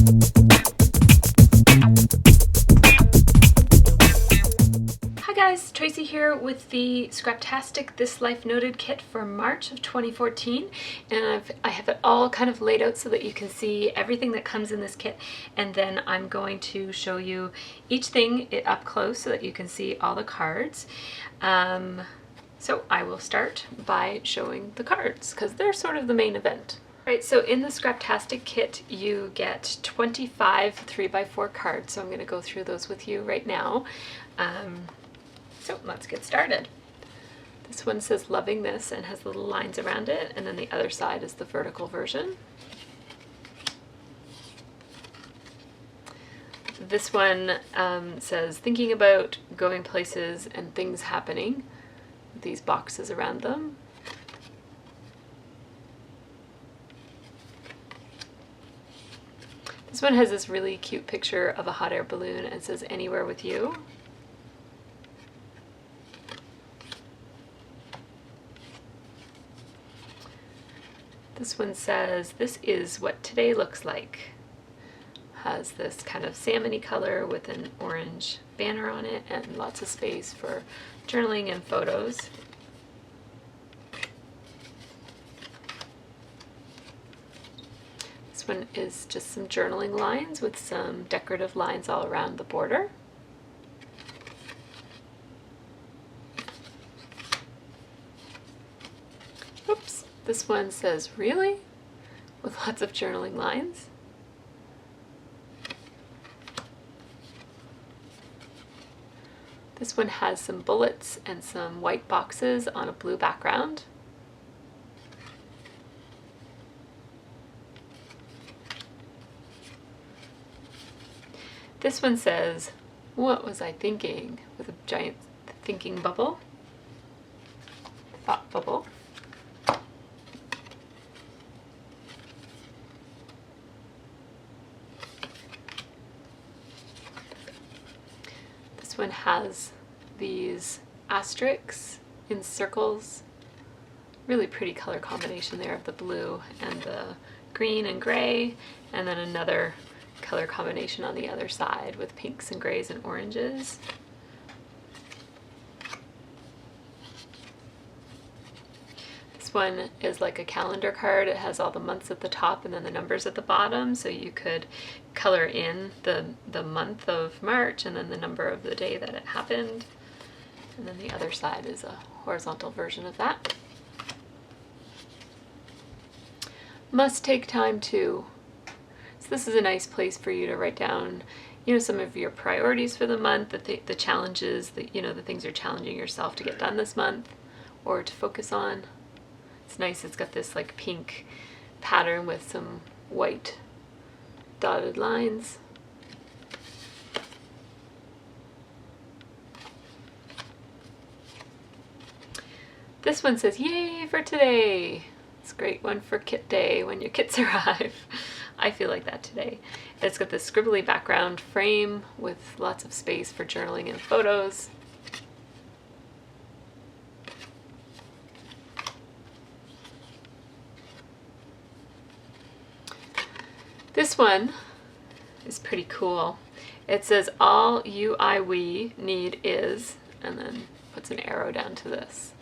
Hi guys, Tracy here with the Scraptastic This Life Noted kit for March of 2014, and I have it all kind of laid out so that you can see everything that comes in this kit, and then I'm going to show you each thing up close so that you can see all the cards. So I will start by showing the cards because they're sort of the main event. Right, so in the Scraptastic kit you get 25 3x4 cards, so I'm going to go through those with you right now. So let's get started. This one says loving this and has little lines around it, and then the other side is the vertical version. This one says thinking about going places and things happening, with these boxes around them. This one has this really cute picture of a hot air balloon and says anywhere with you. This one says, this is what today looks like. Has this kind of salmon-y color with an orange banner on it and lots of space for journaling and photos. This one is just some journaling lines with some decorative lines all around the border. Oops. This one says, really? With lots of journaling lines. This one has some bullets and some white boxes on a blue background. This one says, what was I thinking? With a giant thinking bubble. Thought bubble. This one has these asterisks in circles. Really pretty color combination there of the blue and the green and gray, and then another color combination on the other side with pinks and grays and oranges. This one is like a calendar card. It has all the months at the top and then the numbers at the bottom, so you could color in the month of March and then the number of the day that it happened. And then the other side is a horizontal version of that. Must take time too. So this is a nice place for you to write down, you know, some of your priorities for the month, the challenges, the things you're challenging yourself to get done this month or to focus on. It's nice, it's got this like pink pattern with some white dotted lines. This one says, yay for today. It's a great one for kit day when your kits arrive. I feel like that today. It's got this scribbly background frame with lots of space for journaling and photos. This one is pretty cool. It says all you, I, we need is, and then puts an arrow down to this.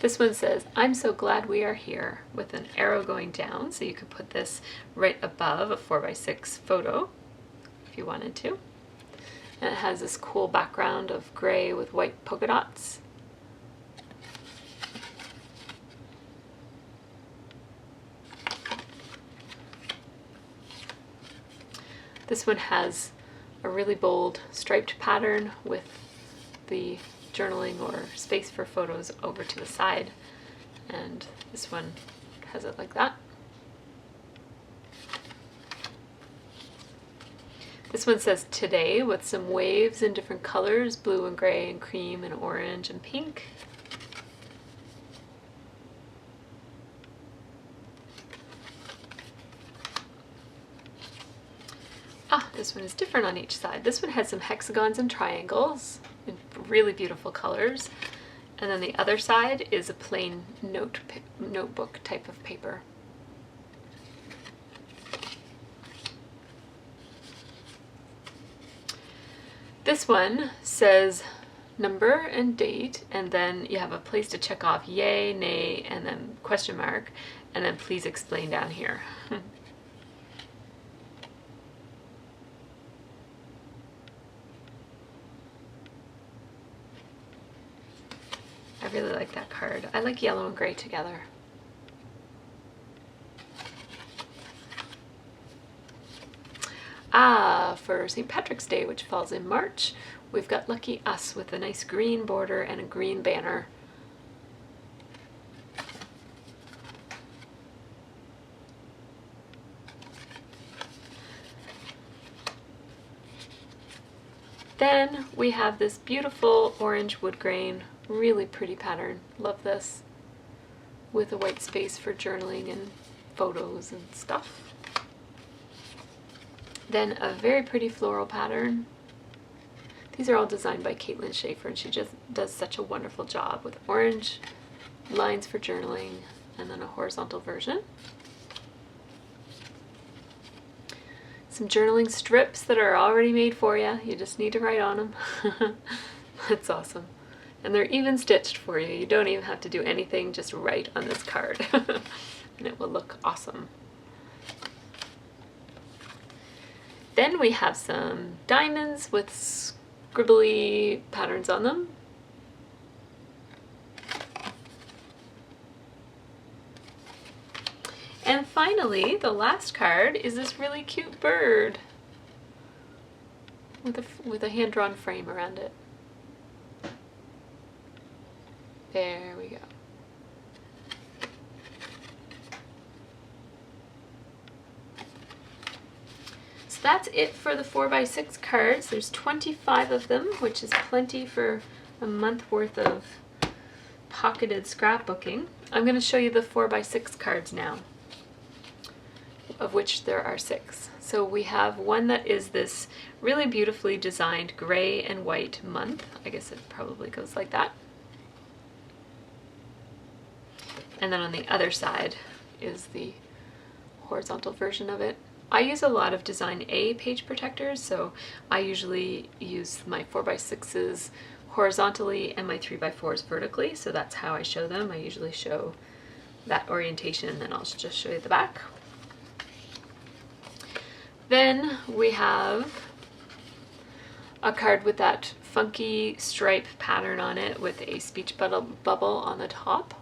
This one says, I'm so glad we are here, with an arrow going down, so you could put this right above a 4x6 photo if you wanted to. And it has this cool background of gray with white polka dots. This one has a really bold striped pattern with the journaling or space for photos over to the side, and this one has it like that. This one says today with some waves in different colors, blue and gray and cream and orange and pink. This one is different on each side. This one has some hexagons and triangles in really beautiful colors. And then the other side is a plain notebook type of paper. This one says number and date, and then you have a place to check off yay, nay, and then question mark, and then please explain down here. I really like that card. I like yellow and gray together. For St. Patrick's Day, which falls in March, we've got Lucky Us with a nice green border and a green banner. Then we have this beautiful orange wood grain, really pretty pattern. Love this, with a white space for journaling and photos and stuff. Then a very pretty floral pattern. These are all designed by Caitlin Schaefer, and she just does such a wonderful job with orange lines for journaling and then a horizontal version. Some journaling strips that are already made for you. You just need to write on them. That's awesome. And they're even stitched for you. You don't even have to do anything, just write on this card. And it will look awesome. Then we have some diamonds with scribbly patterns on them. And finally, the last card is this really cute bird with a hand-drawn frame around it. There we go. So that's it for the 4x6 cards. There's 25 of them, which is plenty for a month worth of pocketed scrapbooking. I'm going to show you the 4x6 cards now, of which there are 6. So we have one that is this really beautifully designed gray and white month. I guess it probably goes like that. And then on the other side is the horizontal version of it. I use a lot of Design A page protectors, so I usually use my 4x6s horizontally and my 3x4s vertically, so that's how I show them. I usually show that orientation, and then I'll just show you the back. Then we have a card with that funky stripe pattern on it with a speech bubble on the top.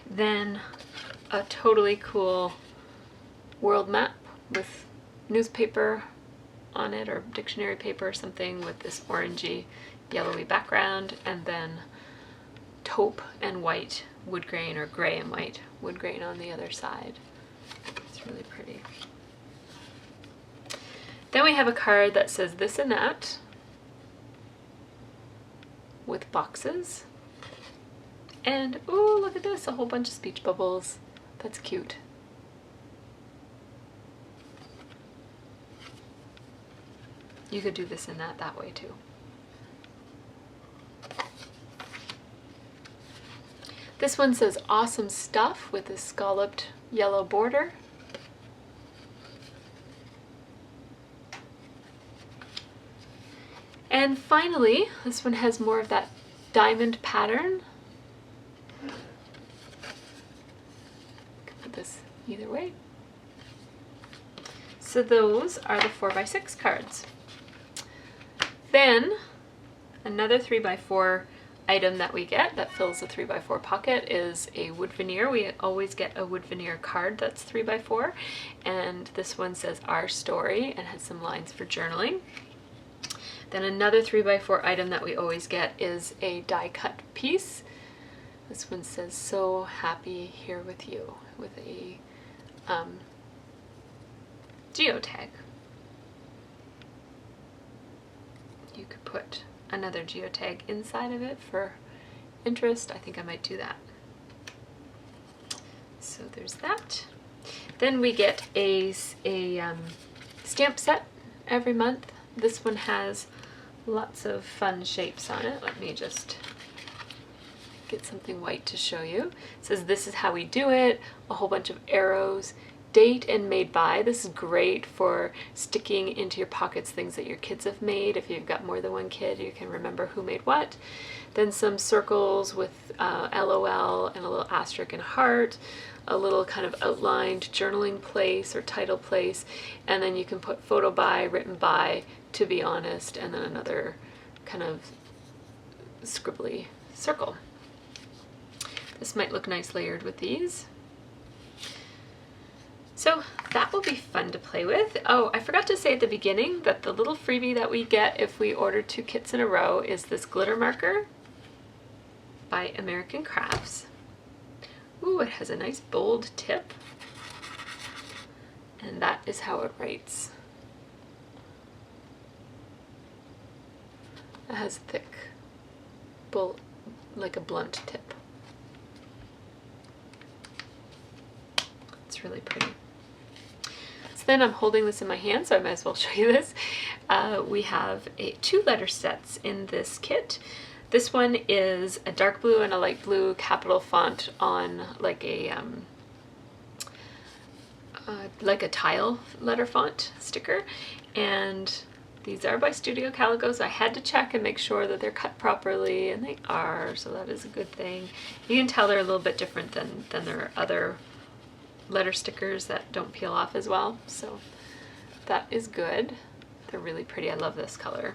Then a totally cool world map with newspaper on it, or dictionary paper or something, with this orangey yellowy background, and then taupe and white wood grain, or gray and white wood grain on the other side. It's really pretty. Then we have a card that says this and that with boxes. And oh, look at this, a whole bunch of speech bubbles. That's cute. You could do this and that way too. This one says awesome stuff with this scalloped yellow border. And finally, this one has more of that diamond pattern. Put this either way. So those are the 4x6 cards. Then another 3x4 item that we get that fills the 3x4 pocket is a wood veneer. We always get a wood veneer card that's 3x4, and this one says Our Story and has some lines for journaling. Then another 3x4 item that we always get is a die cut piece. This one says So Happy Here With You, with a geotag. You could put another geotag inside of it for interest. I think I might do that. So there's that. Then we get a stamp set every month. This one has lots of fun shapes on it. Let me just get something white to show you. It says this is how we do it, a whole bunch of arrows, date and made by. This is great for sticking into your pockets things that your kids have made. If you've got more than one kid, you can remember who made what. Then some circles with LOL and a little asterisk and heart, a little kind of outlined journaling place or title place, and then you can put photo by, written by, to be honest, and then another kind of scribbly circle. This might look nice layered with these. So that will be fun to play with. Oh, I forgot to say at the beginning that the little freebie that we get if we order 2 kits in a row is this glitter marker by American Crafts. Ooh, it has a nice bold tip. And that is how it writes. It has thick, like a blunt tip. It's really pretty. So then I'm holding this in my hand, so I might as well show you this. We have 2 letter sets in this kit. This one is a dark blue and a light blue capital font on like a tile letter font sticker, and these are by Studio Calico, so I had to check and make sure that they're cut properly, and they are, so that is a good thing. You can tell they're a little bit different than their other letter stickers that don't peel off as well, so that is good. They're really pretty. I love this color.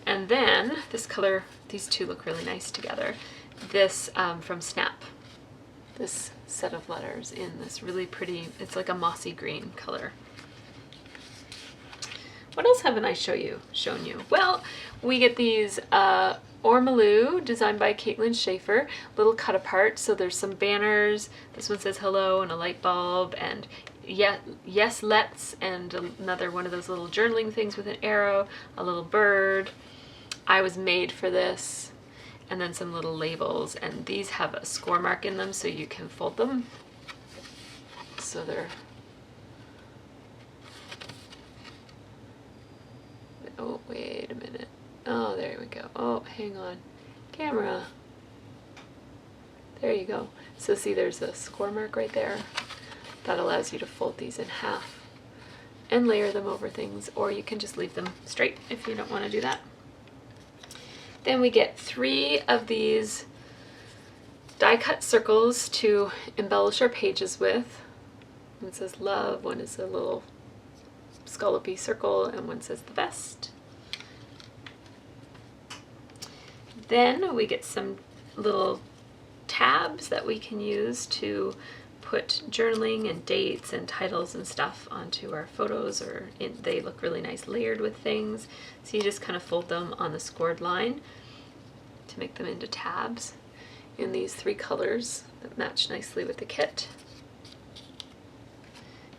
And then this color, these 2 look really nice together. This from Snap, this set of letters in this really pretty, it's like a mossy green color. What else haven't I shown you? Well, we get these Ormaloo, designed by Caitlin Schaefer, little cut apart. So there's some banners. This one says hello and a light bulb, and yes let's, and another one of those little journaling things with an arrow, a little bird. I was made for this, and then some little labels, and these have a score mark in them so you can fold them. So they're, oh wait a minute, oh there we go, oh hang on, camera, there you go. So see, there's a score mark right there that allows you to fold these in half and layer them over things, or you can just leave them straight if you don't want to do that. Then we get 3 of these die cut circles to embellish our pages with. One says love, one is a little scallopy circle, and one says the best. Then we get some little tabs that we can use to put journaling and dates and titles and stuff onto our photos, or they look really nice layered with things. So you just kind of fold them on the scored line to make them into tabs in these 3 colors that match nicely with the kit.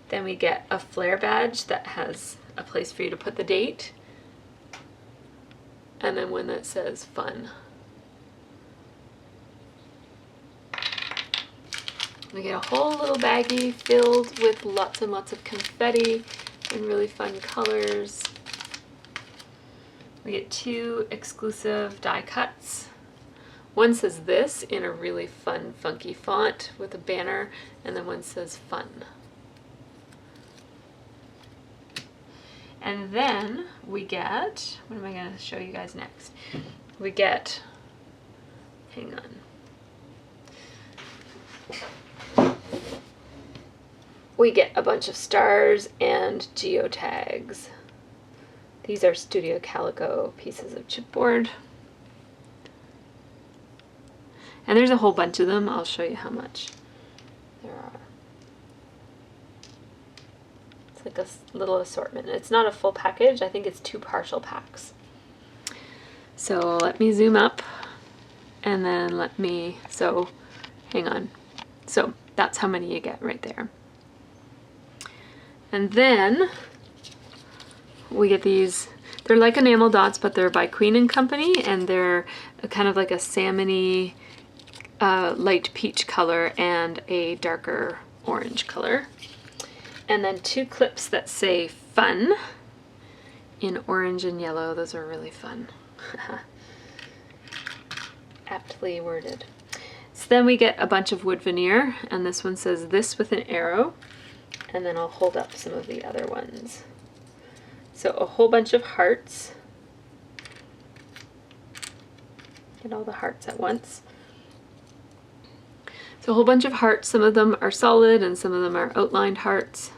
Then we get a flare badge that has a place for you to put the date, and then one that says fun. We get a whole little baggie filled with lots and lots of confetti in really fun colors. We get 2 exclusive die cuts. One says this in a really fun, funky font with a banner, and then one says fun. And then we get, what am I going to show you guys next? We get, hang on. We get a bunch of stars and geotags. These are Studio Calico pieces of chipboard. And there's a whole bunch of them. I'll show you how much there are. It's like a little assortment. It's not a full package. I think it's 2 partial packs. So let me zoom up, and then let me, so hang on. So that's how many you get right there. And then we get these, they're like enamel dots, but they're by Queen & Company, and they're kind of like a salmon-y light peach color and a darker orange color. And then 2 clips that say fun in orange and yellow. Those are really fun. Aptly worded. So then we get a bunch of wood veneer, and this one says this with an arrow, and then I'll hold up some of the other ones. So a whole bunch of hearts. Get all the hearts at once. So a whole bunch of hearts. Some of them are solid and some of them are outlined hearts.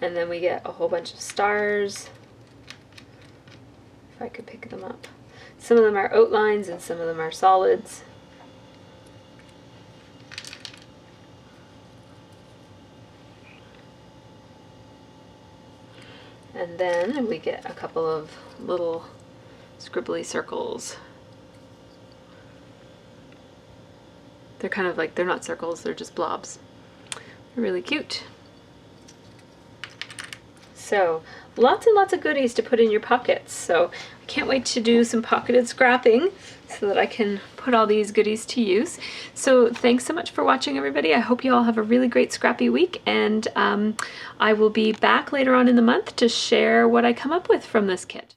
And then we get a whole bunch of stars. If I could pick them up. Some of them are outlines and some of them are solids. And then we get a couple of little scribbly circles. They're kind of like, they're not circles, they're just blobs. They're really cute. So lots and lots of goodies to put in your pockets. So I can't wait to do some pocketed scrapping so that I can put all these goodies to use. So thanks so much for watching, everybody. I hope you all have a really great scrappy week, and I will be back later on in the month to share what I come up with from this kit.